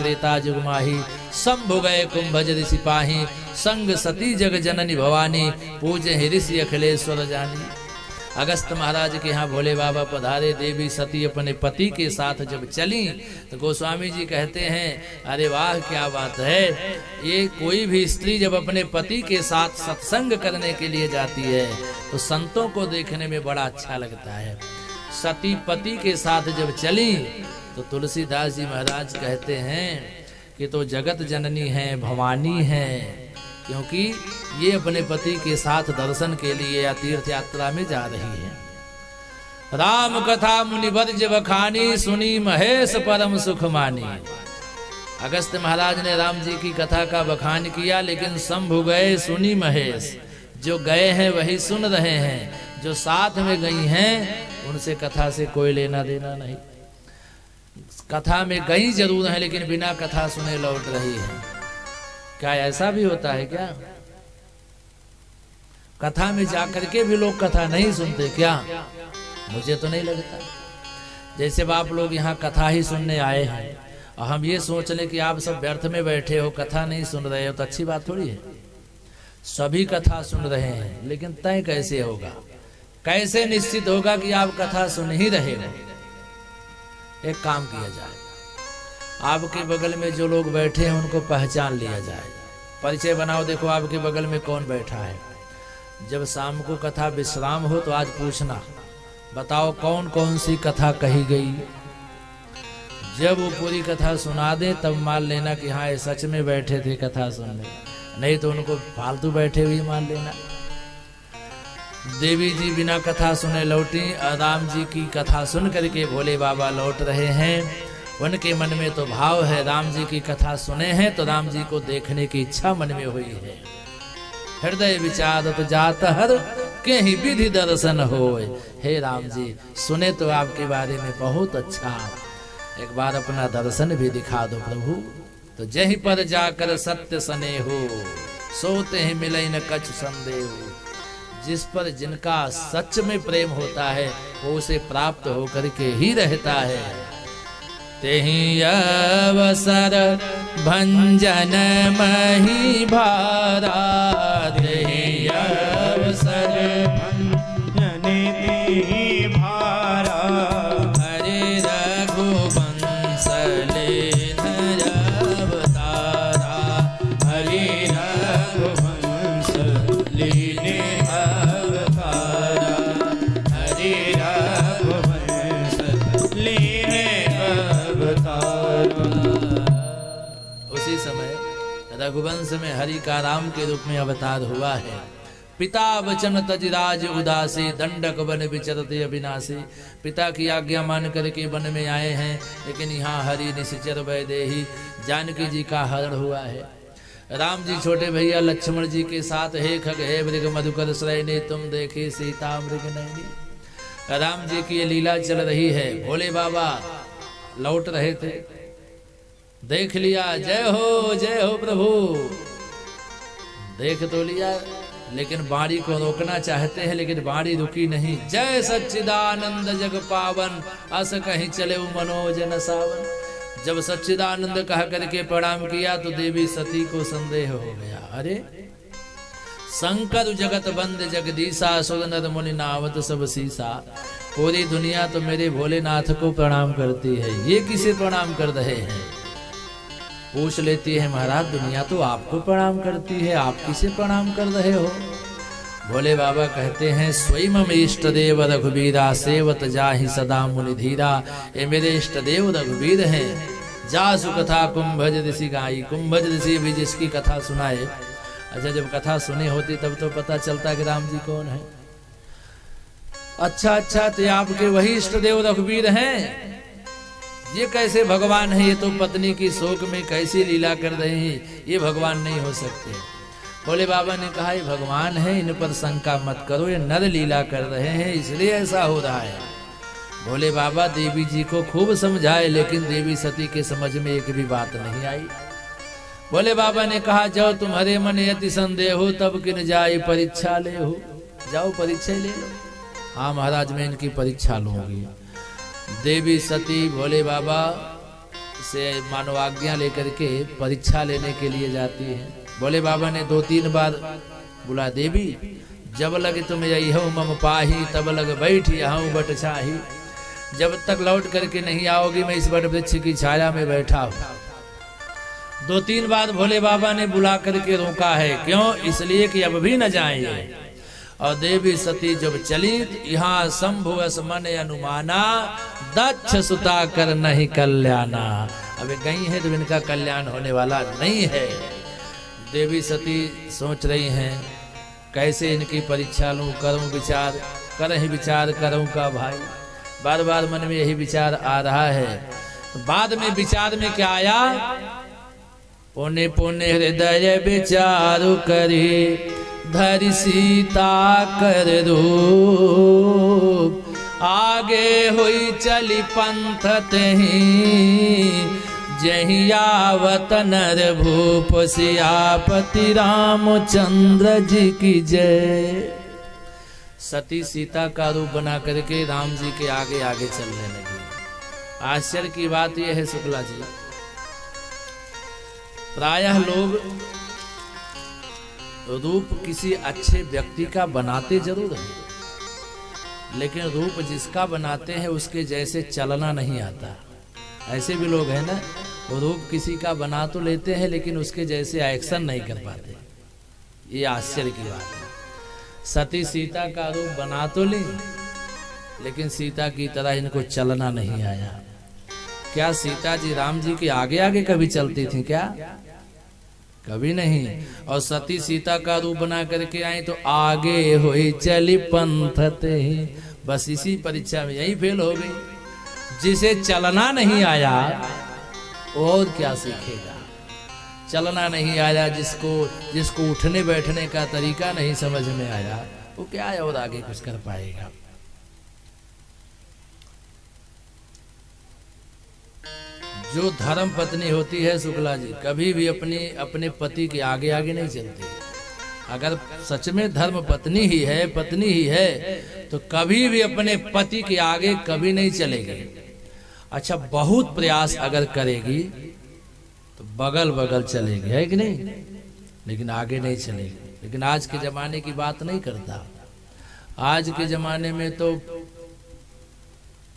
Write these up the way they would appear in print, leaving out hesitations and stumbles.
त्रेता जुग माही, शंभु गए कुंभज ऋषि पाही, संग सती जग जननी भवानी, पूजे ऋषि अखिलेश्वर जानी। अगस्त महाराज के यहाँ भोले बाबा पधारे, देवी सती अपने पति के साथ जब चली तो गोस्वामी जी कहते हैं अरे वाह क्या बात है, ये कोई भी स्त्री जब अपने पति के साथ सत्संग करने के लिए जाती है तो संतों को देखने में बड़ा अच्छा लगता है। सती पति के साथ जब चली तो तुलसीदास जी महाराज कहते हैं कि तो जगत जननी है, भवानी है, क्योंकि ये अपने पति के साथ दर्शन के लिए या तीर्थ यात्रा में जा रही है। राम कथा मुनि वर्ज बखानी, सुनी महेश परम सुख मानी। अगस्त महाराज ने राम जी की कथा का बखान किया, लेकिन शंभु गए सुनी महेश, जो गए हैं वही सुन रहे हैं, जो साथ में गई हैं उनसे कथा से कोई लेना देना नहीं। कथा में गई जरूर है लेकिन बिना कथा सुने लौट रही है। क्या ऐसा भी होता है क्या? कथा में जाकर के भी लोग कथा नहीं सुनते क्या? मुझे तो नहीं लगता। जैसे आप लोग यहाँ कथा ही सुनने आए हैं और हम ये सोच लें कि आप सब व्यर्थ में बैठे हो, कथा नहीं सुन रहे हो, तो अच्छी बात थोड़ी है। सभी कथा सुन रहे हैं, लेकिन तय कैसे होगा, कैसे निश्चित होगा कि आप कथा सुन ही रहे हो? एक काम किया जाए, आपके बगल में जो लोग बैठे हैं उनको पहचान लिया जाए, परिचय बनाओ, देखो आपके बगल में कौन बैठा है। जब शाम को कथा विश्राम हो तो आज पूछना, बताओ कौन कौन सी कथा कही गई। जब वो पूरी कथा सुना दे तब मान लेना कि हाँ ये सच में बैठे थे कथा सुनने, नहीं तो उनको फालतू बैठे हुए मान लेना। देवी जी बिना कथा सुने लौटी, राम जी की कथा सुन करके भोले बाबा लौट रहे हैं। उनके मन में तो भाव है, राम जी की कथा सुने हैं तो राम जी को देखने की इच्छा मन में हुई है। हृदय विचारत जात हर के ही विधि दर्शन होए। हे राम जी, सुने तो आपके बारे में बहुत अच्छा, एक बार अपना दर्शन भी दिखा दो प्रभु। तो जहीं पर जाकर सत्य सने हो, सोते ही मिले न कछ संदेह। जिस पर जिनका सच में प्रेम होता है वो उसे प्राप्त होकर के ही रहता है। तेहि अवसर भंजन मही भारा, तेहि अवसर भंजन तेहि भारा। हरे रघुवंश लेन अवतारा, हरे रघुवंश लेने अवतारा, हरे रघुवंश लेने। उसी समय रघुवंश में हरि का राम के रूप में अवतार हुआ है। पिता वचन तजिराज उदासी, दंडक वन विचरते अविनाशी। पिता की आज्ञा मान करके वन में आए हैं, लेकिन यहाँ हरि निश्चर वैदेही, जानकी जी का हरण हुआ है। राम जी छोटे भैया लक्ष्मण जी के साथ, हे खग हे मृग मधुकर श्रयनी, तुम देखे सीता मृग नैनी। राम जी की ये लीला चल रही है। भोले बाबा लौट रहे थे, देख लिया, जय हो प्रभु, देख तो लिया, लेकिन बाड़ी को रोकना चाहते हैं, लेकिन बाड़ी रुकी नहीं। जय सच्चिदानंद जग पावन, अस कहीं चले मनोज न सावन। जब सच्चिदानंद कह करके प्रणाम किया तो देवी सती को संदेह हो गया, अरे शंकर जगत बंद जगदीशा, सुर नर मुनि नावत सब सीसा। पूरी दुनिया तो मेरे भोलेनाथ को प्रणाम करती है, ये किसे प्रणाम कर रहे हैं? पूछ लेती है, महाराज दुनिया तो आपको प्रणाम करती है, आप किसे प्रणाम कर रहे हो? भोले बाबा कहते हैं, स्वयं इष्ट देव रघुबीरा, सेवत जाहि सदा मुनि धीरा। ये मेरे इष्ट देव रघुबीर हैं, जासु कथा कुंभज ऋषि गाई। कुंभज ऋषि भी जिसकी कथा सुनाए। अच्छा, जब कथा सुनी होती तब तो पता चलता कि राम जी कौन है। अच्छा, तो आपके वही इष्ट देव रघुबीर हैं? ये कैसे भगवान है? ये तो पत्नी की शोक में कैसी लीला कर रहे हैं, ये भगवान नहीं हो सकते। भोले बाबा ने कहा, ये भगवान है, इन पर शंका मत करो, ये नर लीला कर रहे हैं, इसलिए ऐसा हो रहा है। भोले बाबा देवी जी को खूब समझाए, लेकिन देवी सती के समझ में एक भी बात नहीं आई। भोले बाबा ने कहा, जाओ तुम्हारे मन यदि संदेह हो, तब किन जाए परीक्षा ले हो। जाओ परीक्षा ले लो। हाँ महाराज, मैं इनकी परीक्षा लूंगी। देवी सती भोले बाबा से मानो आज्ञा लेकर के परीक्षा लेने के लिए जाती है। बोले बाबा ने 2-3 बार बोला, देवी जब लगे तुम यही हो मम पाही, तब लग बैठ यहाँ बट छाही। जब तक लौट करके नहीं आओगी मैं इस बट वृक्ष की छाया में बैठा हूं। 2-3 बार भोले बाबा ने बुला करके रोका है। क्यों? इसलिए कि अब भी न जाएंगे। और देवी सती जब चली, यहाँ शंभु मन अनुमाना, दक्ष सुता कर नहीं कल्याणा। अब गई है तो इनका कल्याण होने वाला नहीं है। देवी सती सोच रही हैं कैसे इनकी परीक्षा लूं, करूं विचार, करहीं विचार करूं का भाई। बार बार मन में यही विचार आ रहा है। बाद में विचार में क्या आया? पुण्य पुण्य हृदय विचारु करी, धरि सीता कर रूप। आगे हुई चली पंथ तेहि, जहि आवत नर भूप। सियापति रामचंद्र जी की जय। सती सीता का रूप बना करके राम जी के आगे आगे चलने लगी। आश्चर्य की बात यह है शुक्ला जी, प्रायः लोग रूप किसी अच्छे व्यक्ति का बनाते जरूर है, लेकिन रूप जिसका बनाते हैं उसके जैसे चलना नहीं आता। ऐसे भी लोग हैं ना, वो रूप किसी का बना तो लेते हैं लेकिन उसके जैसे एक्शन नहीं कर पाते। ये आश्चर्य की बात है। सती सीता का रूप बना तो ली, लेकिन सीता की तरह इनको चलना नहीं आया। क्या सीता जी राम जी के आगे आगे कभी चलती थी क्या? कभी नहीं। और सती सीता का रूप बना करके आई तो आगे हुई चली पंथ तेहि। बस इसी परीक्षा में यही फेल हो गई। जिसे चलना नहीं आया और क्या सीखेगा? चलना नहीं आया, जिसको उठने बैठने का तरीका नहीं समझ में आया, वो क्या है और आगे कुछ कर पाएगा? जो धर्म पत्नी होती है शुक्ला जी, कभी भी अपने पति के आगे आगे नहीं चलती। अगर सच में धर्म पत्नी ही है तो कभी भी अपने पति के आगे कभी नहीं चलेगी। अच्छा, बहुत प्रयास अगर करेगी तो बगल बगल चलेगी, है कि नहीं? लेकिन आगे नहीं चलेगी। लेकिन आज के जमाने की बात नहीं करता। आज के जमाने में तो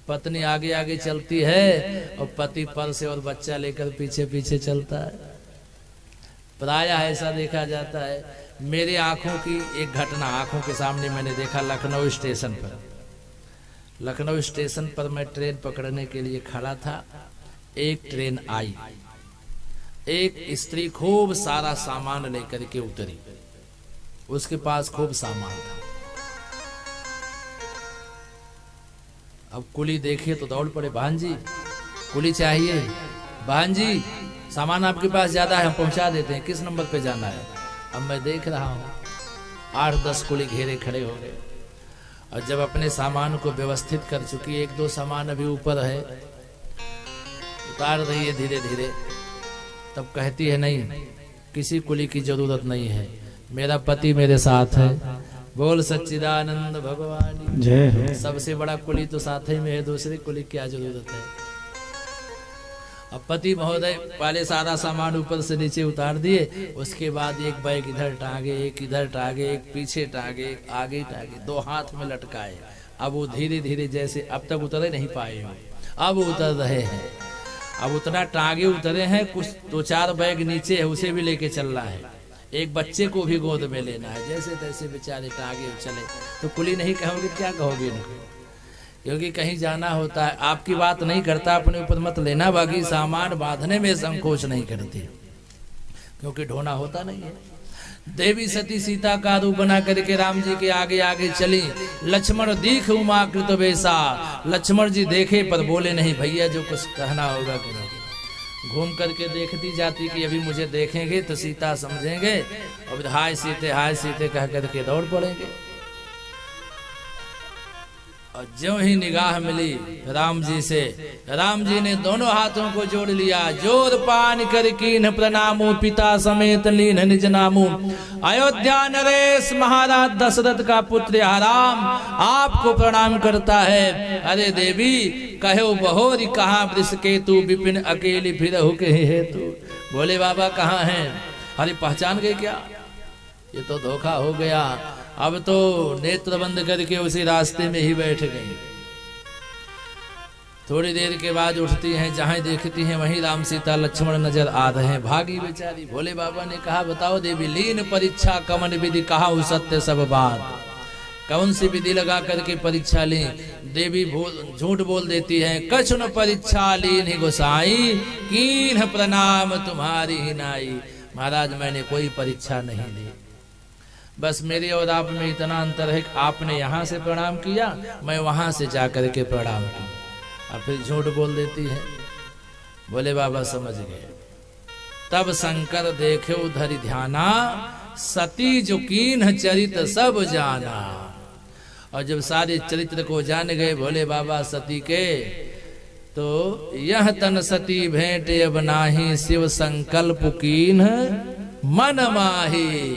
पत्नी आगे आगे चलती है और पति पर से और बच्चा लेकर पीछे पीछे चलता है। प्रायः ऐसा देखा जाता है। मेरे आंखों की एक घटना आंखों के सामने मैंने देखा। लखनऊ स्टेशन पर मैं ट्रेन पकड़ने के लिए खड़ा था। एक ट्रेन आई, एक स्त्री खूब सारा सामान लेकर के उतरी। उसके पास खूब सामान था। अब कुली देखे तो दौड़ पड़े, बहन जी कुली चाहिए, बहन जी सामान आपके पास ज्यादा है, हम पहुंचा देते हैं, किस नंबर पे जाना है? अब मैं देख रहा हूँ 8-10 कुली घेरे खड़े हो गए। और जब अपने सामान को व्यवस्थित कर चुकी, 1-2 सामान अभी ऊपर है, उतार रही है धीरे धीरे, तब कहती है नहीं, किसी कुली की जरूरत नहीं है, मेरा पति मेरे साथ है। बोल सच्चिदानंद भगवान जय। सबसे बड़ा कुली तो साथ ही में है, दूसरी कुली की क्या जरूरत है? अब पति महोदय पहले सारा सामान ऊपर से नीचे उतार दिए। उसके बाद एक बैग इधर टांगे, एक इधर टांगे, एक पीछे टांगे, एक आगे टांगे, 2 हाथ में लटकाए। अब वो धीरे धीरे, जैसे अब तक उतर नहीं पाए हो, अब उतर रहे हैं। अब उतना टांगे उतरे हैं, कुछ 2-4 बैग नीचे है, उसे भी लेके चलना है। एक बच्चे को भी गोद में लेना है। जैसे तैसे बेचारे टांगे चले। तो कुली नहीं कहोगे, क्या कहोगे इनको? क्योंकि कहीं जाना होता है। आपकी बात नहीं करता, अपने ऊपर मत लेना, बाकी सामान बांधने में संकोच नहीं करती, क्योंकि ढोना होता नहीं है। देवी सती सीता का रूप बना करके राम जी के आगे आगे चली। लक्ष्मण दीख उमाकृत वेशा। लक्ष्मण जी देखे पर बोले नहीं, भैया जो कुछ कहना होगा करोगे। घूम करके देखती जाती कि अभी मुझे देखेंगे तो सीता समझेंगे, और हाय सीते कह करके दौड़ पड़ेंगे। और ज्यों ही निगाह मिली राम जी से, राम जी ने दोनों हाथों को जोड़ लिया, जोर पान कर कीन्ह प्रणामो, पिता समेत लीन निज नामो। अयोध्या नरेश महाराज दशरथ का पुत्र राम आपको प्रणाम करता है। अरे देवी कहो बहोरी कहाँ वृष केतु, विपिन अकेली फिरहु के हेतु। बोले बाबा कहाँ हैं? अरे पहचान गए क्या? ये तो धोखा हो गया। अब तो नेत्र बंद करके उसी रास्ते में ही बैठ गई। थोड़ी देर के बाद उठती हैं, जहां देखती हैं वहीं राम सीता लक्ष्मण नजर आ रहे हैं। भागी बेचारी। भोले बाबा ने कहा बताओ देवी, लीन परीक्षा कमन विधि, कहा सत्य सब बात। कौन सी विधि लगा करके परीक्षा ली? देवी झूठ बोल देती है। कछुन परीक्षा लीन गोसाई, कीन्ह प्रणाम तुम्हारी ही नाई। महाराज मैंने कोई परीक्षा नहीं ली, बस मेरे और आप में इतना अंतर है कि आपने यहाँ से प्रणाम किया, मैं वहां से जाकर के प्रणाम किया। अब फिर झूठ बोल देती है। बोले बाबा समझ गए। तब शंकर देखे उधर ध्याना, सती जो कीन्ह चरित सब जाना। और जब सारे चरित्र को जान गए भोले बाबा सती के, तो यह तन सती भेंट अब नाही, शिव संकल्प कीन्ह मन माही।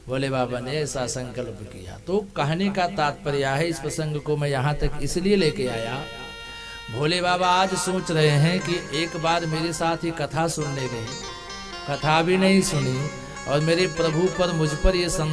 भोले बाबा ने ऐसा संकल्प किया। तो कहने का तात्पर्य है, इस प्रसंग को मैं यहाँ तक इसलिए लेके आया, भोले बाबा आज सोच रहे हैं कि एक बार मेरे साथ ही कथा सुनने गए, कथा भी नहीं सुनी और मेरे प्रभु पर मुझ पर ये संदेह